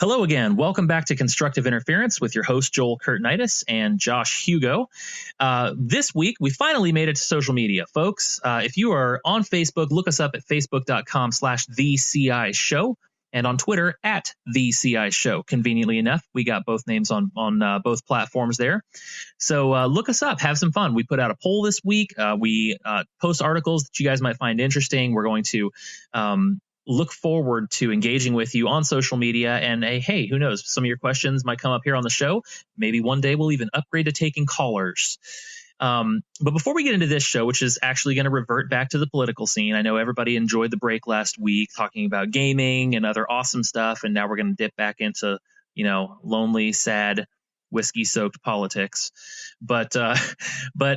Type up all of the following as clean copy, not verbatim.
Hello again. Welcome back to Constructive Interference with your host, Joel Kurtnitis and Josh Hugo. This week, we finally made it to social media, folks. If you are on Facebook, look us up at facebook.com/TheCI Show and on Twitter at TheCI Show. Conveniently enough, we got both names on both platforms there. So look us up. Have some fun. We put out a poll this week. We post articles that you guys might find interesting. We're going to look forward to engaging with you on social media. And hey, who knows? Some of your questions might come up here on the show. Maybe one day we'll even upgrade to taking callers. But before we get into this show, which is actually going to revert back to the political scene, I know everybody enjoyed the break last week talking about gaming and other awesome stuff. And now we're going to dip back into, lonely, sad, whiskey-soaked politics. But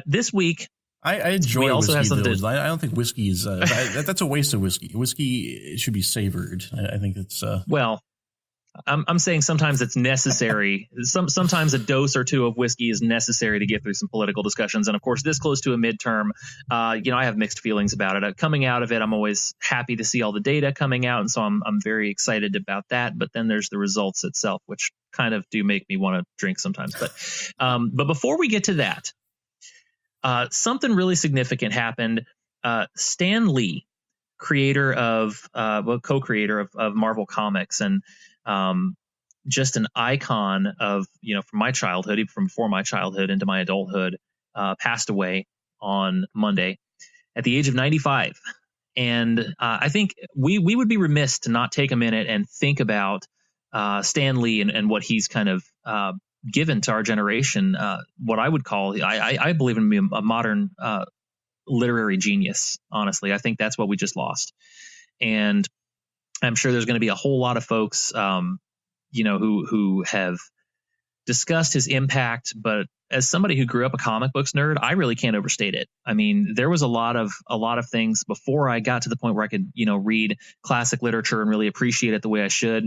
this week, I enjoy whiskey, though. I don't think whiskey is that's a waste of whiskey. Whiskey should be savored. I think it's well, I'm saying sometimes it's necessary. Sometimes a dose or two of whiskey is necessary to get through some political discussions. And of course, this close to a midterm, I have mixed feelings about it. Coming out of it, I'm always happy to see all the data coming out, and so I'm very excited about that. But then there's the results itself, which kind of do make me want to drink sometimes. But before we get to that. Something really significant happened. Stan Lee, co-creator of Marvel Comics, and just an icon of from my childhood, even from before my childhood into my adulthood, passed away on Monday at the age of 95. And I think we would be remiss to not take a minute and think about Stan Lee and what he's kind of given to our generation, what I would call, I believe in being a modern literary genius. Honestly, I think that's what we just lost, and I'm sure there's going to be a whole lot of folks, who have discussed his impact. But as somebody who grew up a comic books nerd, I really can't overstate it. I mean, there was a lot of things before I got to the point where I could, read classic literature and really appreciate it the way I should.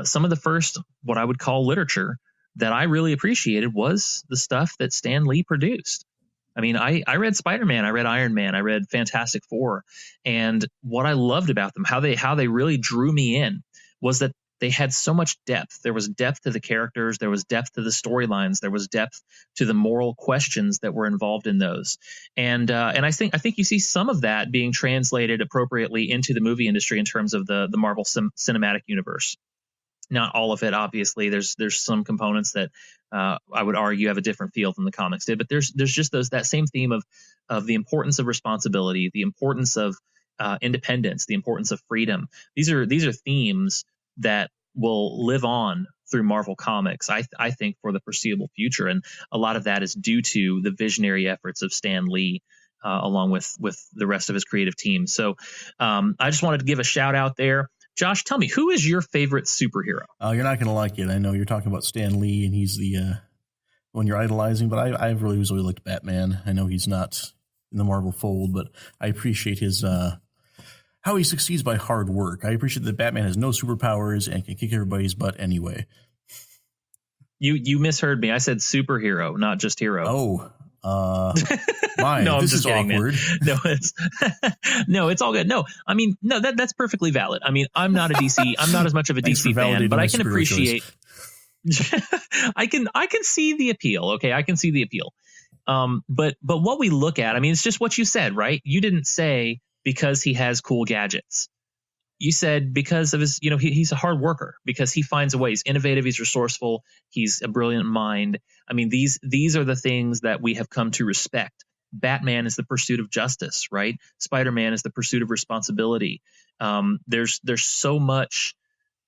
Some of the first, what I would call literature, that I really appreciated was the stuff that Stan Lee produced. I mean, I read Spider-Man, I read Iron Man, I read Fantastic Four, and what I loved about them, how they really drew me in, was that they had so much depth. There was depth to the characters, there was depth to the storylines, there was depth to the moral questions that were involved in those, and I think you see some of that being translated appropriately into the movie industry in terms of the Marvel cinematic universe. Not all of it, obviously. There's some components that I would argue have a different feel than the comics did, but there's just that same theme of the importance of responsibility, the importance of independence, the importance of freedom. These are themes that will live on through Marvel Comics, I think, for the foreseeable future, and a lot of that is due to the visionary efforts of Stan Lee. Along with the rest of his creative team. So I just wanted to give a shout out there. Josh, tell me, who is your favorite superhero? You're not going to like it. I know you're talking about Stan Lee, and he's the one you're idolizing, but I've really liked Batman. I know he's not in the Marvel fold, but I appreciate his how he succeeds by hard work. I appreciate that Batman has no superpowers and can kick everybody's butt anyway. You misheard me. I said superhero, not just hero. Oh. No, this is kidding, awkward. Man. No, it's all good. No, I mean, no, that's perfectly valid. I mean, I'm not as much of a DC fan, but I can appreciate. I can see the appeal. Okay, I can see the appeal. But what we look at, I mean, it's just what you said, right? You didn't say because he has cool gadgets. You said because of his, he's a hard worker, because he finds a way. He's innovative. He's resourceful. He's a brilliant mind. I mean, these are the things that we have come to respect. Batman is the pursuit of justice, right? Spider-Man is the pursuit of responsibility. There's so much.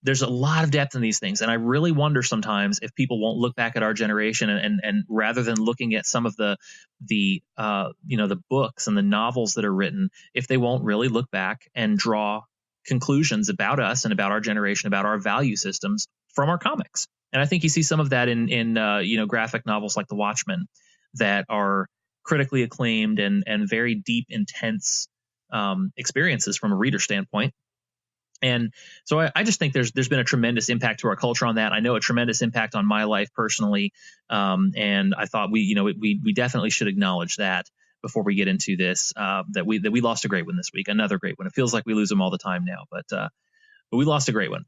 There's a lot of depth in these things, and I really wonder sometimes if people won't look back at our generation and rather than looking at some of the books and the novels that are written, if they won't really look back and draw conclusions about us and about our generation, about our value systems from our comics. And I think you see some of that in graphic novels like The Watchmen that are critically acclaimed and very deep, intense experiences from a reader standpoint. And so I just think there's been a tremendous impact to our culture on that. I know a tremendous impact on my life personally. And I thought we definitely should acknowledge that before we get into this, that we lost a great one this week, another great one. It feels like we lose them all the time now, but we lost a great one.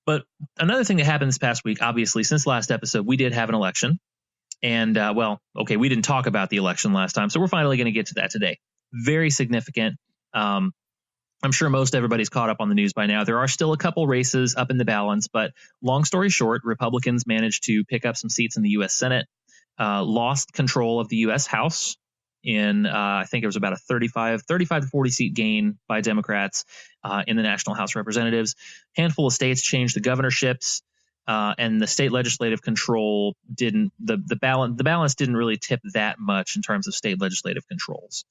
But another thing that happened this past week, obviously, since last episode, we did have an election. And we didn't talk about the election last time, so we're finally going to get to that today. Very significant. I'm sure most everybody's caught up on the news by now. There are still a couple races up in the balance, but long story short, Republicans managed to pick up some seats in the U.S. Senate, lost control of the U.S. House in, I think it was about a 35 to 40 seat gain by Democrats in the National House of Representatives. Handful of states changed the governorships. And the state legislative control didn't, the balance didn't really tip that much in terms of state legislative controls.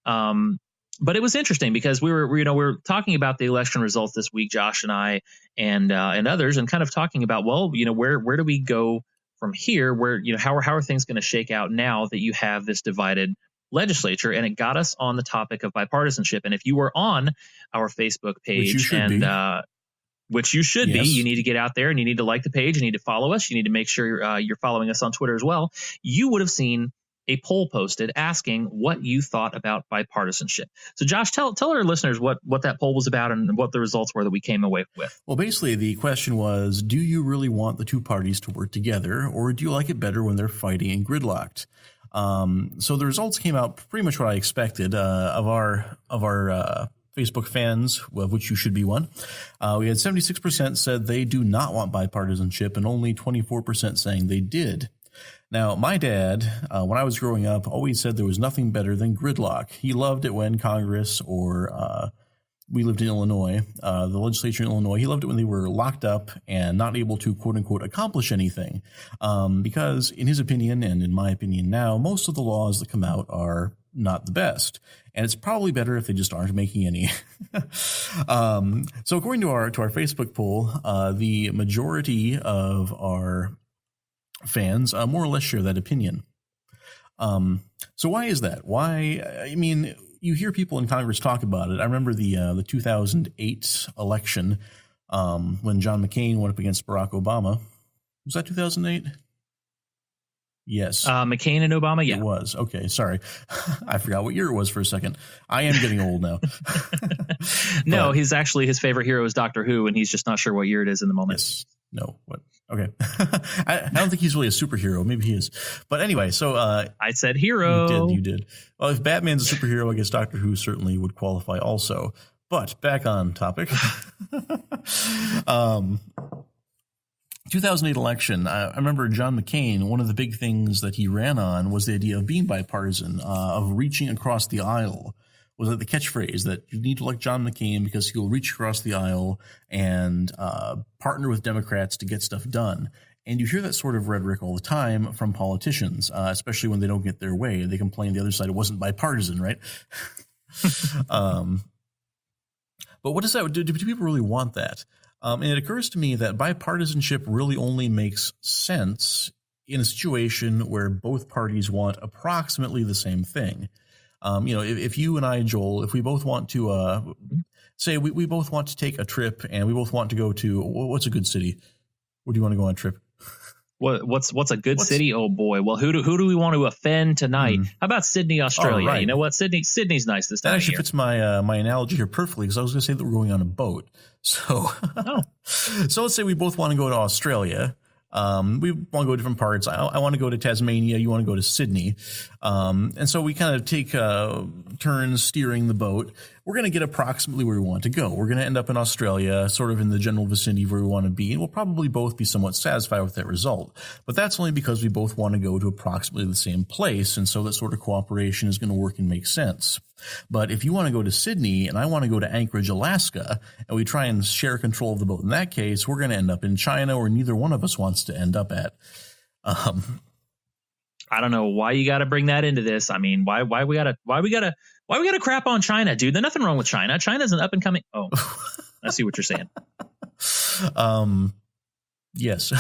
But it was interesting because we were talking about the election results this week, Josh and I and others, and kind of talking about, well, where do we go from here? Where, how are things going to shake out now that you have this divided legislature? And it got us on the topic of bipartisanship. And if you were on our Facebook page, which you should be. You need to get out there and you need to like the page. You need to follow us. You need to make sure you're following us on Twitter as well. You would have seen a poll posted asking what you thought about bipartisanship. So, Josh, tell our listeners what that poll was about and what the results were that we came away with. Well, basically, the question was, do you really want the two parties to work together, or do you like it better when they're fighting and gridlocked? So the results came out pretty much what I expected of our Facebook fans, of which you should be one. We had 76% said they do not want bipartisanship and only 24% saying they did. Now, my dad, when I was growing up, always said there was nothing better than gridlock. He loved it when Congress or we lived in Illinois, the legislature in Illinois, he loved it when they were locked up and not able to, quote unquote, accomplish anything. Because in his opinion, and in my opinion now, most of the laws that come out are not the best. And it's probably better if they just aren't making any. So according to our Facebook poll, the majority of our fans more or less share that opinion. So why is that? Why? I mean, you hear people in Congress talk about it. I remember the 2008 election when John McCain went up against Barack Obama. Was that 2008? Yes. McCain and Obama, yeah. It was. Okay, sorry. I forgot what year it was for a second. I am getting old now. No, his favorite hero is Doctor Who, and he's just not sure what year it is in the moment. Yes. No. What? Okay. I don't think he's really a superhero. Maybe he is. But anyway, so I said hero. You did. Well, if Batman's a superhero, I guess Doctor Who certainly would qualify also. But back on topic. 2008 election, I remember John McCain, one of the big things that he ran on was the idea of being bipartisan, of reaching across the aisle. Was like the catchphrase that you need to elect John McCain because he'll reach across the aisle and partner with Democrats to get stuff done. And you hear that sort of rhetoric all the time from politicians, especially when they don't get their way. They complain the other side it wasn't bipartisan, right? But what does that do? Do people really want that? And it occurs to me that bipartisanship really only makes sense in a situation where both parties want approximately the same thing. If you and I, Joel, if we both want to say we both want to take a trip and we both want to go to what's a good city? Where do you want to go on a trip? What's a good city? Oh boy. Well, who do we want to offend tonight? How about Sydney, Australia? Right. You know what? Sydney's nice this time. That actually fits my my analogy here perfectly because I was going to say that we're going on a boat. So, so let's say we both want to go to Australia. We want to go to different parts. I want to go to Tasmania. You want to go to Sydney. And so we kind of take turns steering the boat. We're going to get approximately where we want to go. We're going to end up in Australia, sort of in the general vicinity of where we want to be. And we'll probably both be somewhat satisfied with that result. But that's only because we both want to go to approximately the same place. And so that sort of cooperation is going to work and make sense. But if you want to go to Sydney and I want to go to Anchorage, Alaska, and we try and share control of the boat in that case, we're going to end up in China where neither one of us wants to end up at. I don't know why you got to bring that into this. I mean, why we got to crap on China, dude? There's nothing wrong with China. China's an up and coming. Oh, I see what you're saying. Yes.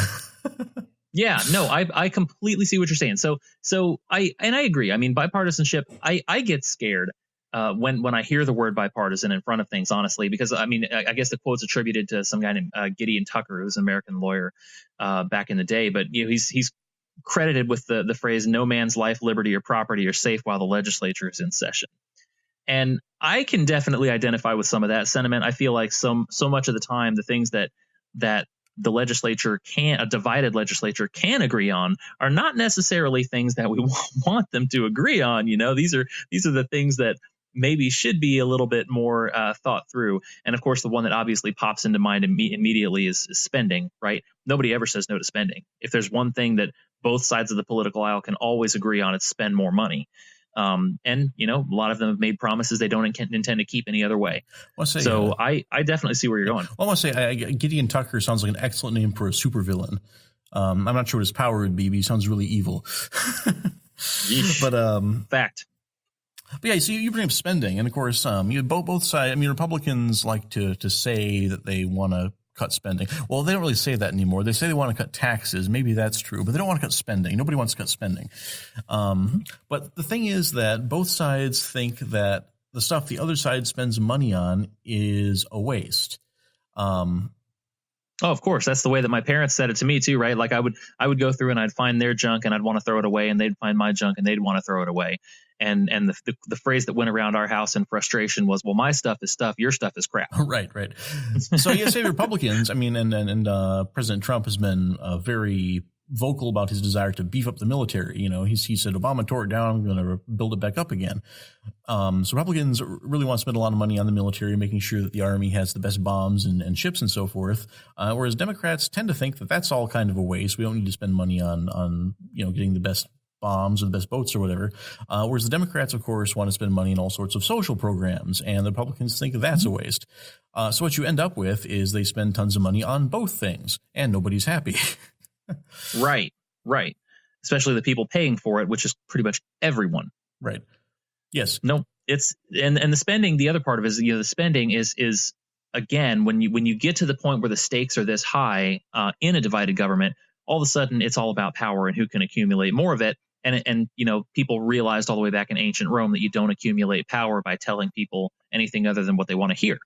Yeah, no, I completely see what you're saying. So I agree. I mean, bipartisanship, I get scared when I hear the word bipartisan in front of things, honestly, because I mean, I guess the quote's attributed to some guy named Gideon Tucker, who's an American lawyer back in the day. But he's credited with the phrase "no man's life, liberty, or property are safe while the legislature is in session." And I can definitely identify with some of that sentiment. I feel like so much of the time, the things that the legislature a divided legislature can agree on are not necessarily things that we want them to agree on. These are the things that maybe should be a little bit more thought through. And of course, the one that obviously pops into mind immediately is spending, right? Nobody ever says no to spending. If there's one thing that both sides of the political aisle can always agree on, it's spend more money. And a lot of them have made promises they don't intend to keep any other way. I definitely see where you're going. Well, I want to say Gideon Tucker sounds like an excellent name for a supervillain. I'm not sure what his power would be, but he sounds really evil. But fact. But yeah, so you bring up spending, and of course, both sides. I mean, Republicans like to say that they want to cut spending. Well, they don't really say that anymore. They say they want to cut taxes. Maybe that's true, but they don't want to cut spending. Nobody wants to cut spending. But the thing is that both sides think that the stuff the other side spends money on is a waste. Oh, of course. That's the way that my parents said it to me too, right? Like I would go through and I'd find their junk and I'd want to throw it away, and they'd find my junk and they'd want to throw it away. And the phrase that went around our house in frustration was, well, my stuff is stuff, your stuff is crap. Right. So you say Republicans, I mean, and President Trump has been very vocal about his desire to beef up the military. He said, Obama tore it down, I'm going to build it back up again. So Republicans really want to spend a lot of money on the military, making sure that the Army has the best bombs and ships and so forth. Whereas Democrats tend to think that that's all kind of a waste. We don't need to spend money on getting the best bombs or the best boats or whatever. Whereas the Democrats, of course, want to spend money on all sorts of social programs, and the Republicans think that's a waste. So what you end up with is they spend tons of money on both things, and nobody's happy. Right. Especially the people paying for it, which is pretty much everyone. Right. Yes. No, it's and the spending. The other part of it is, the spending is again, when you get to the point where the stakes are this high in a divided government, all of a sudden it's all about power and who can accumulate more of it. And people realized all the way back in ancient Rome that you don't accumulate power by telling people anything other than what they want to hear.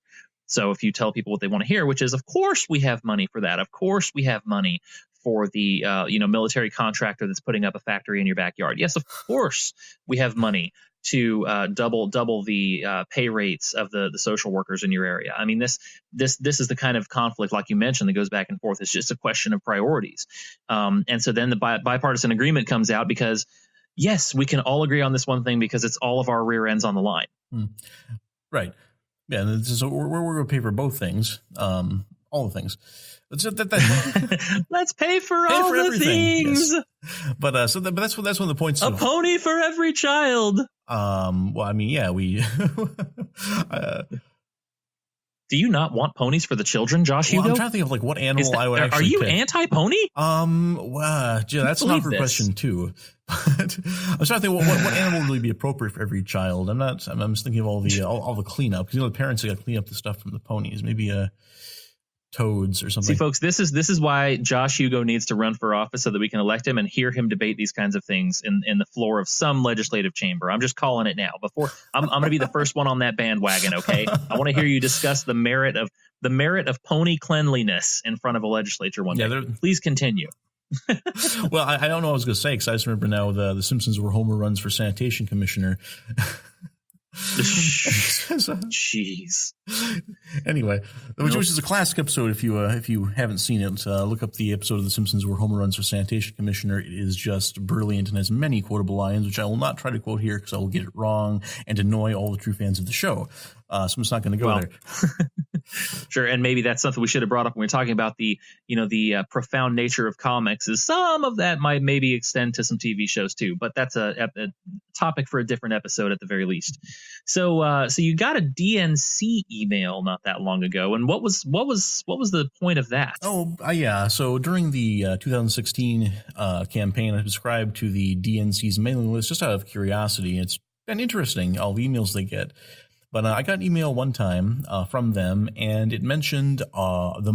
So if you tell people what they want to hear, which is, of course, we have money for that. Of course, we have money for the military contractor that's putting up a factory in your backyard. Yes, of course, we have money to double the pay rates of the social workers in your area. I mean, this is the kind of conflict, like you mentioned, that goes back and forth. It's just a question of priorities. And so then the bipartisan agreement comes out because, yes, we can all agree on this one thing because it's all of our rear ends on the line. Right. Yeah. So we're going to pay for both things, all the things. Let's pay for all the everything. things. Yes. But that's one of the points. A pony for every child. Well, I mean, yeah, we. Do you not want ponies for the children, Josh Hugo? I'm trying to think of what animal I would actually. Are you pick. Anti-pony? That's an awkward question too. But I was trying to think what animal would really be appropriate for every child. I'm just thinking of all the cleanup, because the parents got to clean up the stuff from the ponies. Maybe toads or something. See, folks, this is why Josh Hugo needs to run for office, so that we can elect him and hear him debate these kinds of things in the floor of some legislative chamber. I'm just calling it now. Before I'm going to be the first one on that bandwagon. Okay, I want to hear you discuss the merit of pony cleanliness in front of a legislature one day. Please continue. Well, I don't know what I was going to say, because I just remember now the Simpsons were Homer runs for sanitation commissioner. Jeez. Anyway, which is a classic episode. If you haven't seen it, look up the episode of The Simpsons where Homer runs for sanitation commissioner. It is just brilliant and has many quotable lines, which I will not try to quote here because I will get it wrong and annoy all the true fans of the show. So I'm just not going to go there. Sure, and maybe that's something we should have brought up when we were talking about the profound nature of comics. Is some of that might maybe extend to some TV shows too, but that's a topic for a different episode at the very least. So you got a DNC email not that long ago, and what was the point of that? Yeah. So during the 2016 campaign, I subscribed to the DNC's mailing list just out of curiosity. It's been interesting, all the emails they get. But I got an email one time from them, and it mentioned the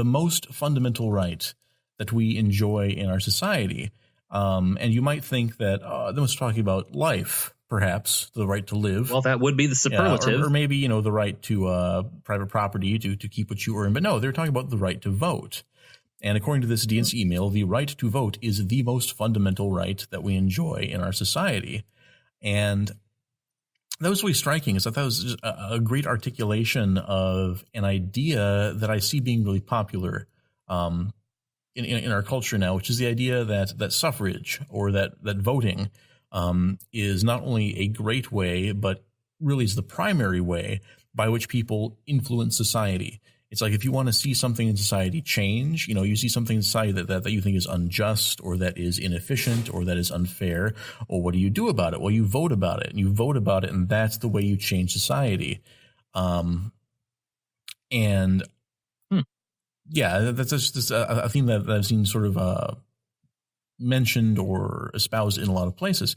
most fundamental right that we enjoy in our society. And you might think that they was talking about life, perhaps the right to live. Well, that would be the superlative, or maybe the right to private property to keep what you earn. But no, they're talking about the right to vote. And according to this DNC email, the right to vote is the most fundamental right that we enjoy in our society. And that was really striking. I thought that was a great articulation of an idea that I see being really popular in our culture now, which is the idea that suffrage or that voting is not only a great way, but really is the primary way by which people influence society. It's like if you want to see something in society change, you see something in society that you think is unjust or that is inefficient or that is unfair, or what do you do about it? Well, you vote about it, and you vote about it, and that's the way you change society. And yeah, that's just a theme that I've seen sort of mentioned or espoused in a lot of places.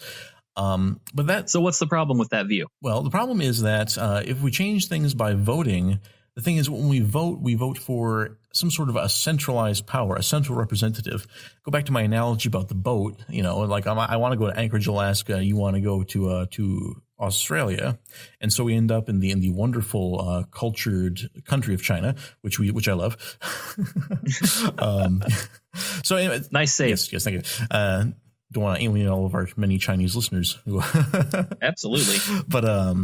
So what's the problem with that view? Well, the problem is that if we change things by voting, the thing is when we vote for some sort of a centralized power, a central representative. Go back to my analogy about the boat. Like I want to go to Anchorage, Alaska. You want to go to Australia, and so we end up in the wonderful cultured country of China, which I love. So anyway, nice save. Yes, thank you. Don't want to alienate all of our many Chinese listeners. Absolutely. But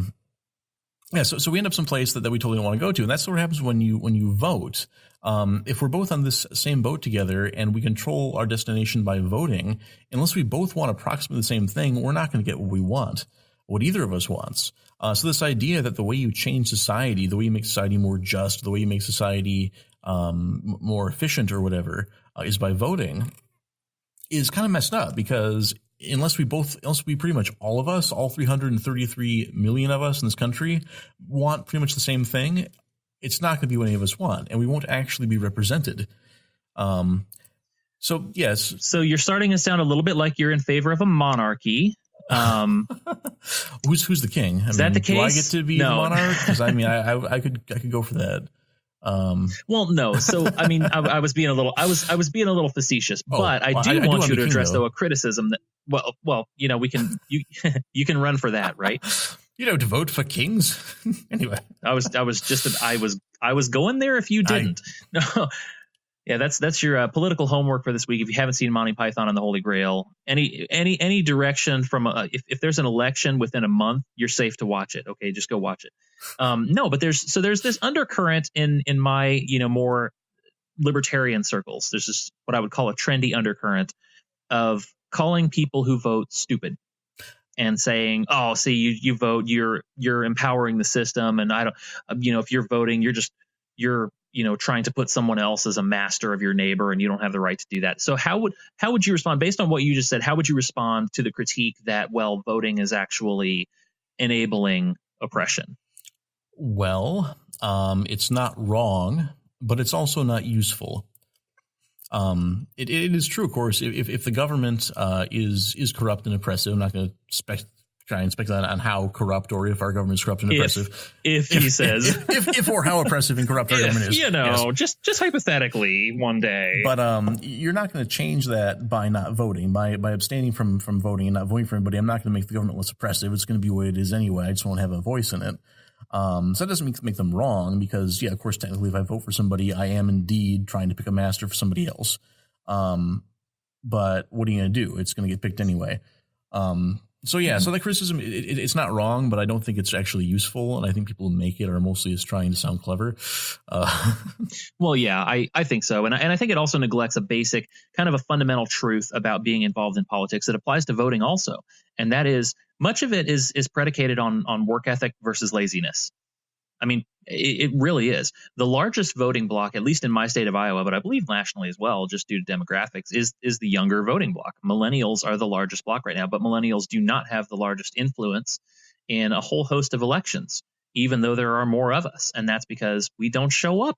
yeah, so we end up someplace that we totally don't want to go to, and that's what happens when you vote. If we're both on this same boat together and we control our destination by voting, unless we both want approximately the same thing, we're not going to get what we want, what either of us wants. So this idea that the way you change society, the way you make society more just, the way you make society more efficient or whatever, is by voting, is kind of messed up, because unless we pretty much all of us, all 333 million of us in this country, want pretty much the same thing, it's not going to be what any of us want, and we won't actually be represented. So yes. So you're starting to sound a little bit like you're in favor of a monarchy. Who's the king? Is that the case? Do I get to be the monarch? Because I could go for that. Well, no. So I was being a little facetious, but I do want you to address though a criticism that you can run for that, right? To vote for kings. Anyway, I was going there if you didn't. No. Yeah, that's your political homework for this week. If you haven't seen Monty Python and the Holy Grail, any direction from if there's an election within a month, you're safe to watch it. Okay, just go watch it. No, but there's this undercurrent in my more libertarian circles. There's this what I would call a trendy undercurrent of calling people who vote stupid and saying, "Oh, see, you vote, you're empowering the system, and I don't, if you're voting, you're trying to put someone else as a master of your neighbor, and you don't have the right to do that." So how would you respond based on what you just said? How would you respond to the critique that, well, voting is actually enabling oppression? Well, it's not wrong, but it's also not useful. It is true, of course, if the government is corrupt and oppressive. I'm not going to try and speculate on how corrupt or if our government is corrupt and oppressive. If he says if or how oppressive and corrupt our government is. Yes. just hypothetically one day. But you're not going to change that by not voting, by abstaining from voting and not voting for anybody. I'm not going to make the government less oppressive. It's going to be the way it is anyway. I just won't have a voice in it. So that doesn't make them wrong, because, yeah, of course, technically, if I vote for somebody, I am indeed trying to pick a master for somebody else. But what are you going to do? It's going to get picked anyway. So the criticism, it's not wrong, but I don't think it's actually useful. And I think people who make it are mostly just trying to sound clever. Well, yeah, I think so. And I think it also neglects a basic kind of a fundamental truth about being involved in politics that applies to voting also. And that is, much of it is predicated on work ethic versus laziness. I mean, it really is. The largest voting bloc, at least in my state of Iowa, but I believe nationally as well, just due to demographics, is the younger voting bloc. Millennials are the largest bloc right now, but millennials do not have the largest influence in a whole host of elections, even though there are more of us. And that's because we don't show up.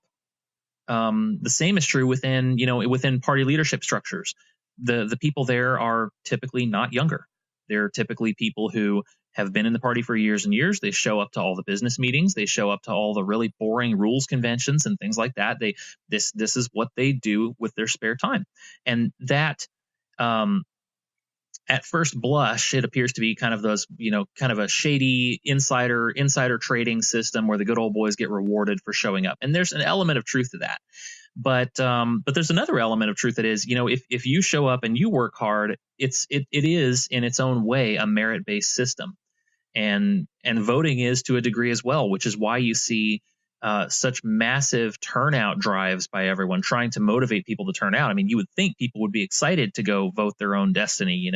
The same is true within party leadership structures. The people there are typically not younger. They're typically people who have been in the party for years and years. They show up to all the business meetings. They show up to all the really boring rules conventions and things like that. This is what they do with their spare time. And that, at first blush, it appears to be kind of those, kind of a shady insider trading system where the good old boys get rewarded for showing up. And there's an element of truth to that. But there's another element of truth that is, if you show up and you work hard, it is in its own way a merit-based system, and voting is to a degree as well, which is why you see such massive turnout drives by everyone trying to motivate people to turn out. I mean, you would think people would be excited to go vote their own destiny,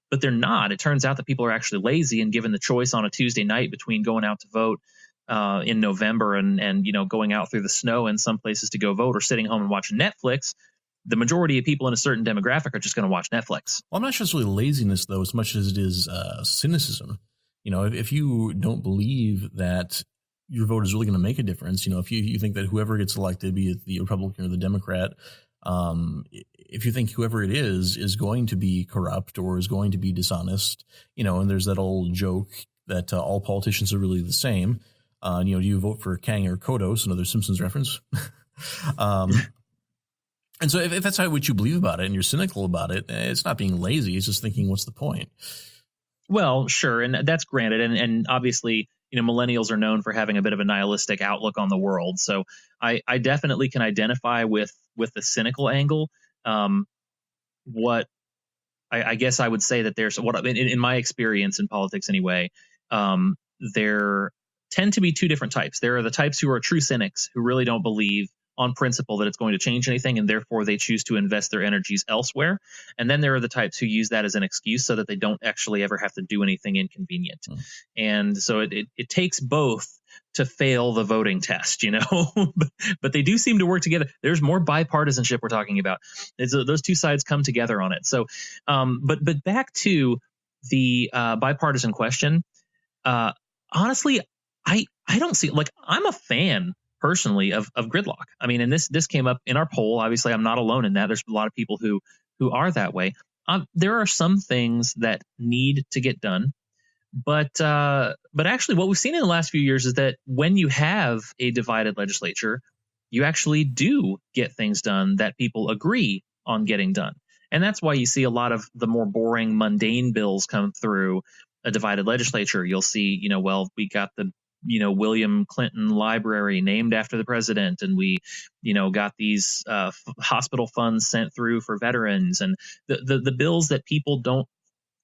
but they're not. It turns out that people are actually lazy, and given the choice on a Tuesday night between going out to vote in November and going out through the snow in some places to go vote or sitting home and watching Netflix, the majority of people in a certain demographic are just going to watch Netflix. Well, I'm not sure it's really laziness, though, as much as it is cynicism. If you don't believe that your vote is really going to make a difference, if you think that whoever gets elected, be it the Republican or the Democrat, if you think whoever it is going to be corrupt or is going to be dishonest, and there's that old joke that all politicians are really the same. Do you vote for Kang or Kodos, another Simpsons reference? And so if that's what you believe about it and you're cynical about it, it's not being lazy. It's just thinking, what's the point? Well, sure. And that's granted. And obviously, millennials are known for having a bit of a nihilistic outlook on the world. So I definitely can identify with the cynical angle. What I guess I would say that there's in my experience in politics anyway, there tend to be two different types. There are the types who are true cynics who really don't believe on principle that it's going to change anything, and therefore they choose to invest their energies elsewhere. And then there are the types who use that as an excuse so that they don't actually ever have to do anything inconvenient. And so it takes both to fail the voting test, but they do seem to work together. There's more bipartisanship we're talking about. Those two sides come together on it. So, but back to the bipartisan question. Honestly, I don't see, I'm a fan personally of gridlock. I mean, and this came up in our poll. Obviously, I'm not alone in that. There's a lot of people who are that way. There are some things that need to get done, but actually, what we've seen in the last few years is that when you have a divided legislature, you actually do get things done that people agree on getting done, and that's why you see a lot of the more boring, mundane bills come through a divided legislature. You'll see, we got the William Clinton Library named after the president, and we, got these hospital funds sent through for veterans, and the bills that people don't,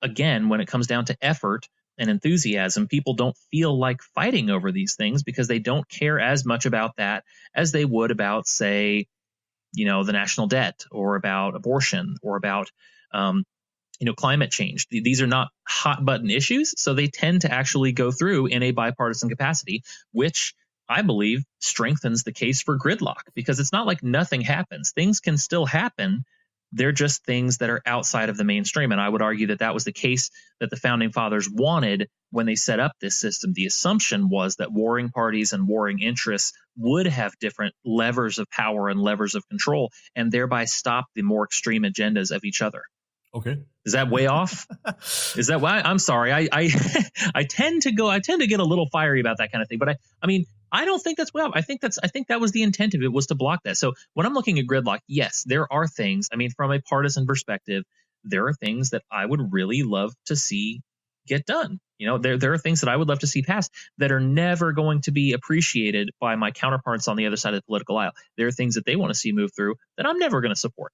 again, when it comes down to effort and enthusiasm, people don't feel like fighting over these things because they don't care as much about that as they would about, say, the national debt or about abortion or about climate change. These are not hot button issues, so they tend to actually go through in a bipartisan capacity, which I believe strengthens the case for gridlock, because it's not like nothing happens. Things can still happen. They're just things that are outside of the mainstream. And I would argue that that was the case that the founding fathers wanted when they set up this system. The assumption was that warring parties and warring interests would have different levers of power and levers of control, and thereby stop the more extreme agendas of each other. Okay. Is that way off? Is that why? I'm sorry. I tend to get a little fiery about that kind of thing, but I mean, I don't think that's way off. I think that was the intent of it, was to block that. So when I'm looking at gridlock, yes, there are things. I mean, from a partisan perspective, there are things that I would really love to see get done. There are things that I would love to see passed that are never going to be appreciated by my counterparts on the other side of the political aisle. There are things that they want to see move through that I'm never going to support.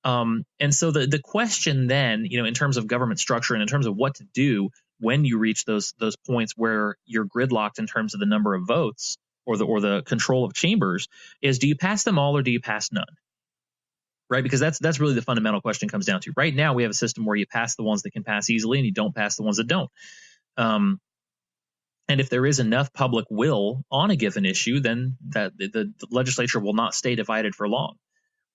And so the question then, in terms of government structure and in terms of what to do when you reach those points where you're gridlocked in terms of the number of votes or the control of chambers, is, do you pass them all or do you pass none? Right? Because that's really the fundamental question comes down to. Right now, we have a system where you pass the ones that can pass easily and you don't pass the ones that don't. And if there is enough public will on a given issue, then that the legislature will not stay divided for long.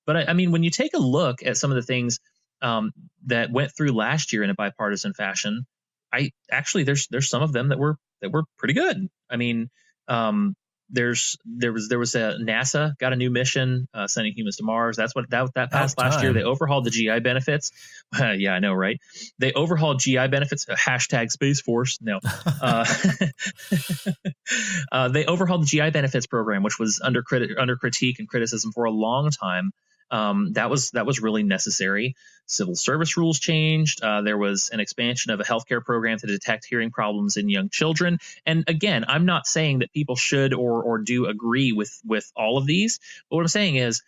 But I mean, when you take a look at some of the things that went through last year in a bipartisan fashion, there's some of them that were pretty good. I mean, there was a NASA got a new mission, sending humans to Mars. That's what that passed last year. They overhauled the GI benefits. Yeah, I know, right? They overhauled GI benefits. # Space Force. No, they overhauled the GI benefits program, which was under critique and criticism for a long time. That was really necessary. Civil service rules changed. There was an expansion of a healthcare program to detect hearing problems in young children. And again, I'm not saying that people should or do agree with all of these. But what I'm saying is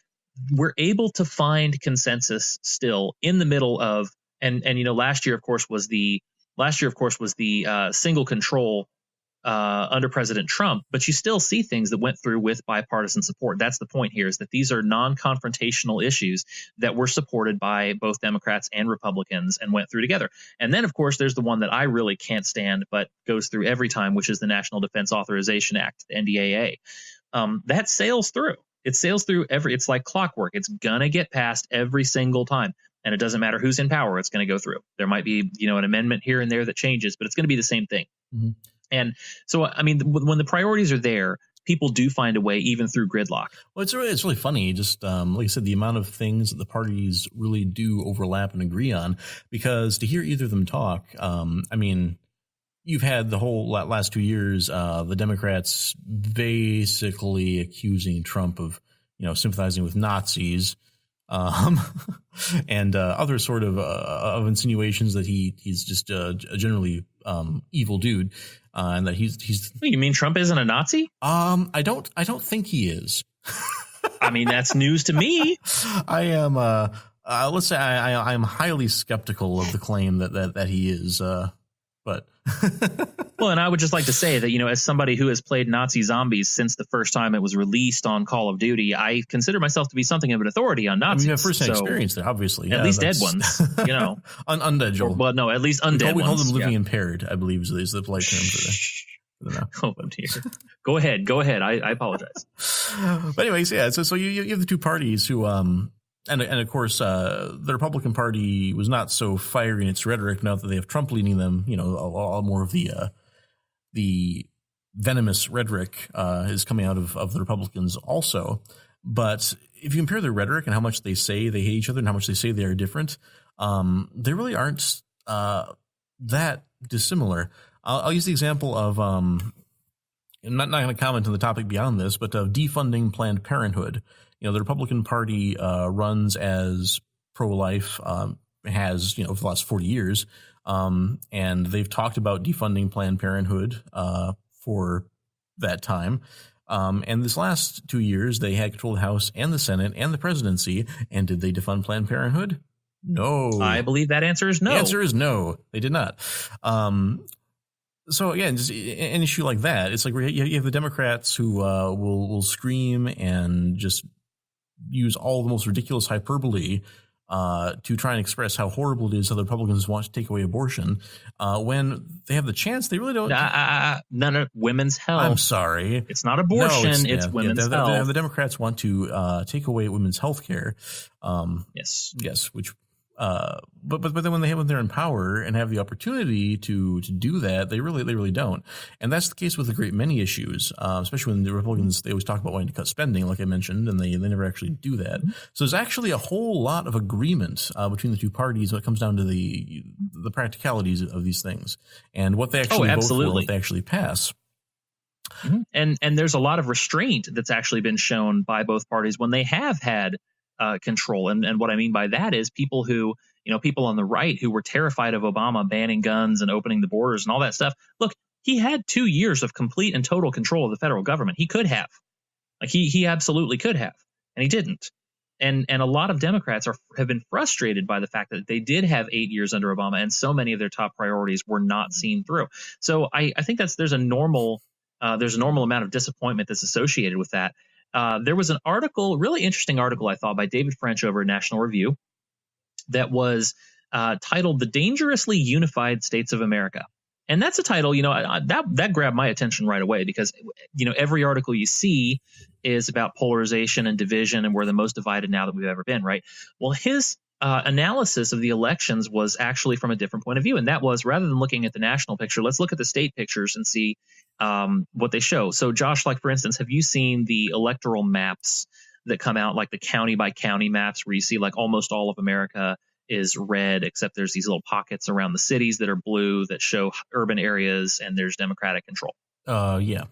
we're able to find consensus still in the middle of, and last year, of course, was the single control under President Trump, but you still see things that went through with bipartisan support. That's the point here, is that these are non-confrontational issues that were supported by both Democrats and Republicans and went through together. And then, of course, there's the one that I really can't stand but goes through every time, which is the National Defense Authorization Act, the NDAA. That sails through. It sails through it's like clockwork. It's going to get passed every single time. And it doesn't matter who's in power, it's going to go through. There might be, an amendment here and there that changes, but it's going to be the same thing. Mm-hmm. And so, I mean, when the priorities are there, people do find a way, even through gridlock. Well, it's really funny. Just like I said, the amount of things that the parties really do overlap and agree on, because to hear either of them talk, I mean, you've had the whole last 2 years, the Democrats basically accusing Trump of, sympathizing with Nazis. And other sort of insinuations that he's just a generally evil dude, and that he's. You mean Trump isn't a Nazi? I don't think he is. I mean, that's news to me. I am. Let's say I am highly skeptical of the claim that he is. But well, and I would just like to say that, as somebody who has played Nazi zombies since the first time it was released on Call of Duty, I consider myself to be something of an authority on Nazis. You have first-hand experience there, obviously. At least dead ones, undead, Joel. Well, no, at least undead ones. We call them living impaired, I believe, is the polite term for that. Oh, dear. Go ahead. I apologize. But anyways, yeah. So you have the two parties who And of course, the Republican Party was not so fiery in its rhetoric now that they have Trump leading them. A lot more of the venomous rhetoric is coming out of the Republicans also. But if you compare their rhetoric and how much they say they hate each other and how much they say they are different, they really aren't that dissimilar. I'll use the example of I'm not going to comment on the topic beyond this, but of defunding Planned Parenthood. The Republican Party runs as pro-life, has, for the last 40 years. And they've talked about defunding Planned Parenthood for that time. And this last 2 years, they had control of the House and the Senate and the presidency. And did they defund Planned Parenthood? No. I believe that answer is no. The answer is no. They did not. So again, just an issue like that, it's like you have the Democrats who will scream and just use all the most ridiculous hyperbole to try and express how horrible it is how the Republicans want to take away abortion. When they have the chance, they really don't. None of women's health. I'm sorry. It's not abortion. No, it's women's health. The Democrats want to take away women's health care. Yes. Which. But then when they're in power and have the opportunity to do that, they really don't. And that's the case with a great many issues, especially when the Republicans, they always talk about wanting to cut spending, like I mentioned, and they never actually do that. Mm-hmm. So there's actually a whole lot of agreement between the two parties when it comes down to the practicalities of these things and what they actually vote for, what they actually pass. Mm-hmm. And there's a lot of restraint that's actually been shown by both parties when they have had control. And what I mean by that is people on the right who were terrified of Obama banning guns and opening the borders and all that stuff. Look, he had 2 years of complete and total control of the federal government. He could have. He absolutely could have. And he didn't. And a lot of Democrats have been frustrated by the fact that they did have 8 years under Obama and so many of their top priorities were not seen through. So I think there's a normal amount of disappointment that's associated with that. There was an article, really interesting article, I thought, by David French over at National Review that was titled "The Dangerously Unified States of America." And that's a title, that grabbed my attention right away because, every article you see is about polarization and division and we're the most divided now that we've ever been, right? Well, his analysis of the elections was actually from a different point of view. And that was, rather than looking at the national picture, let's look at the state pictures and see what they show. So, Josh, like, for instance, have you seen the electoral maps that come out, like the county by county maps where you see like almost all of America is red, except there's these little pockets around the cities that are blue that show urban areas and there's Democratic control? Yeah.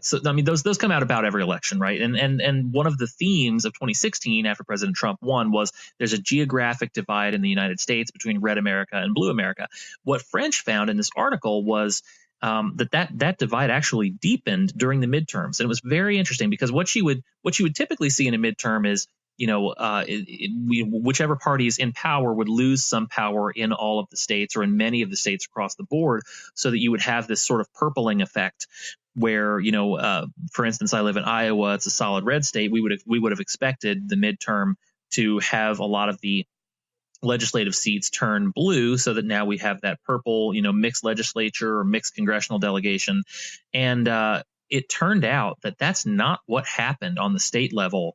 So, I mean, those come out about every election, right? And one of the themes of 2016 after President Trump won was there's a geographic divide in the United States between red America and blue America. What French found in this article was that divide actually deepened during the midterms. And it was very interesting because what you would typically see in a midterm is whichever party is in power would lose some power in all of the states or in many of the states across the board, so that you would have this sort of purpling effect where, for instance, I live in Iowa. It's a solid red state. We would have expected the midterm to have a lot of the legislative seats turn blue, so that now we have that purple, mixed legislature or mixed congressional delegation. And it turned out that that's not what happened on the state level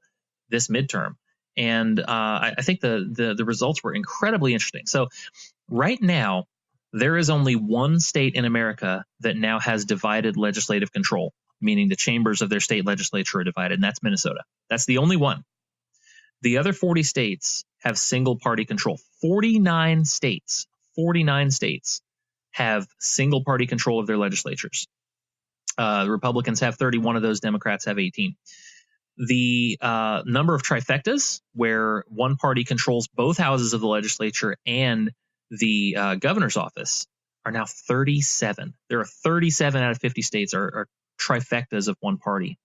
this midterm. And I think the results were incredibly interesting. So right now, there is only one state in America that now has divided legislative control, meaning the chambers of their state legislature are divided, and that's Minnesota. That's the only one. The other 40 states have single party control. 49 states have single party control of their legislatures. The Republicans have 31 of those, Democrats have 18. The number of trifectas, where one party controls both houses of the legislature and the governor's office, are now 37. There are 37 out of 50 states are trifectas of one party.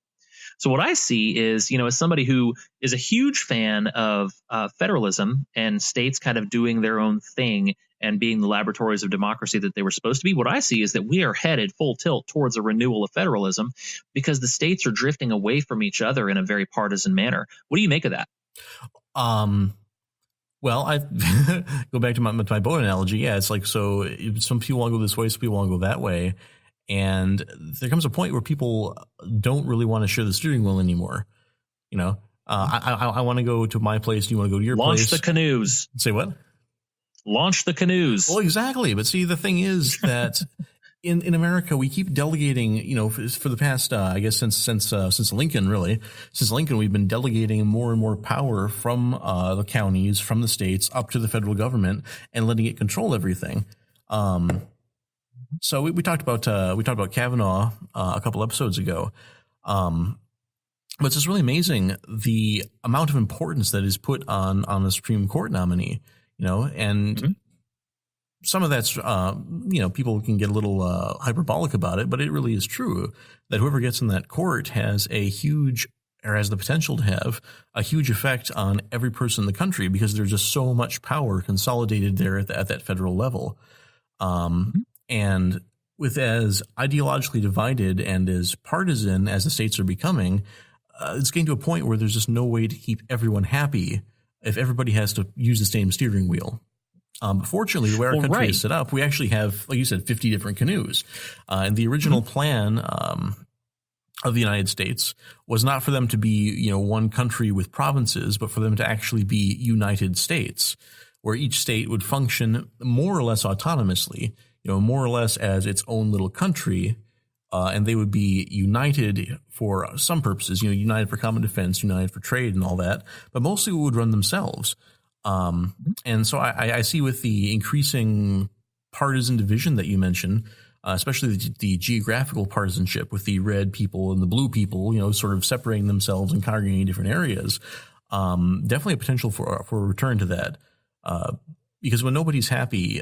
So what I see is, as somebody who is a huge fan of federalism and states kind of doing their own thing and being the laboratories of democracy that they were supposed to be, what I see is that we are headed full tilt towards a renewal of federalism, because the states are drifting away from each other in a very partisan manner. What do you make of that? Well, I go back to my boat analogy. Yeah, it's like, so some people want to go this way, some people want to go that way. And there comes a point where people don't really want to share the steering wheel anymore. I want to go to my place. You want to go to your place. Launch the canoes. Say what? Launch the canoes. Well, exactly. But see, the thing is that in America, we keep delegating, for the past, I guess, since Lincoln, really. Since Lincoln, we've been delegating more and more power from the counties, from the states, up to the federal government, and letting it control everything. So we talked about Kavanaugh a couple episodes ago, but it's just really amazing the amount of importance that is put on the Supreme Court nominee, and some of that's people can get a little hyperbolic about it, but it really is true that whoever gets in that court has a huge, or has the potential to have a huge effect on every person in the country, because there's just so much power consolidated there at that federal level. And with as ideologically divided and as partisan as the states are becoming, it's getting to a point where there's just no way to keep everyone happy if everybody has to use the same steering wheel. But fortunately, the way our country is set up, we actually have, like you said, 50 different canoes. And the original plan of the United States was not for them to be, one country with provinces, but for them to actually be united states, where each state would function more or less autonomously, more or less as its own little country, and they would be united for some purposes, united for common defense, united for trade and all that, but mostly would run themselves. And so I see with the increasing partisan division that you mentioned, especially the geographical partisanship with the red people and the blue people, sort of separating themselves and congregating in different areas, definitely a potential for a return to that. Because when nobody's happy,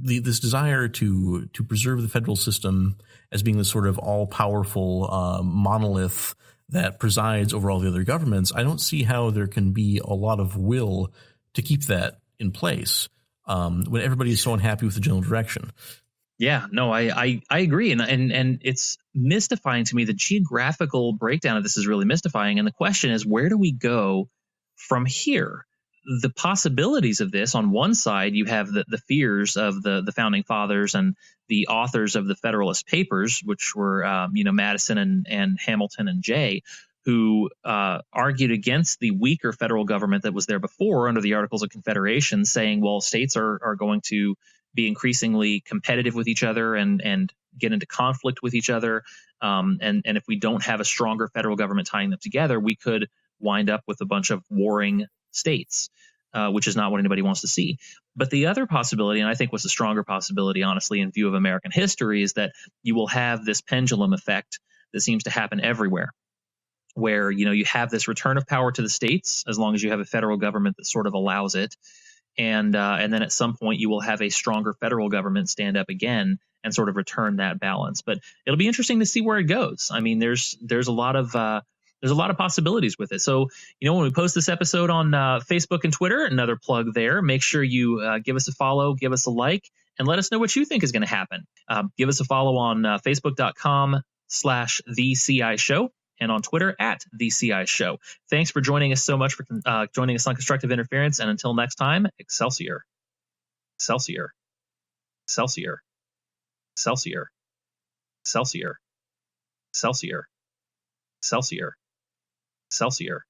this desire to preserve the federal system as being this sort of all-powerful monolith that presides over all the other governments, I don't see how there can be a lot of will to keep that in place when everybody is so unhappy with the general direction. Yeah, no, I agree. And it's mystifying to me. The geographical breakdown of this is really mystifying. And the question is, where do we go from here? The possibilities of this, on one side, you have the fears of the founding fathers and the authors of the Federalist Papers, which were, Madison and Hamilton and Jay, who argued against the weaker federal government that was there before under the Articles of Confederation, saying, well, states are going to be increasingly competitive with each other and get into conflict with each other. And if we don't have a stronger federal government tying them together, we could wind up with a bunch of warring states, which is not what anybody wants to see. But the other possibility, and I think was the stronger possibility, honestly, in view of American history, is that you will have this pendulum effect that seems to happen everywhere, where, you have this return of power to the states as long as you have a federal government that sort of allows it. And then at some point you will have a stronger federal government stand up again and sort of return that balance. But it'll be interesting to see where it goes. I mean, there's a lot of there's a lot of possibilities with it. So, when we post this episode on Facebook and Twitter, another plug there, make sure you give us a follow, give us a like, and let us know what you think is going to happen. Give us a follow on Facebook.com/TheCI Show and on Twitter @TheCI Show. Thanks for joining us so much for joining us on Constructive Interference. And until next time, Excelsior. Excelsior. Excelsior. Excelsior. Excelsior. Excelsior. Excelsior. Excelsior.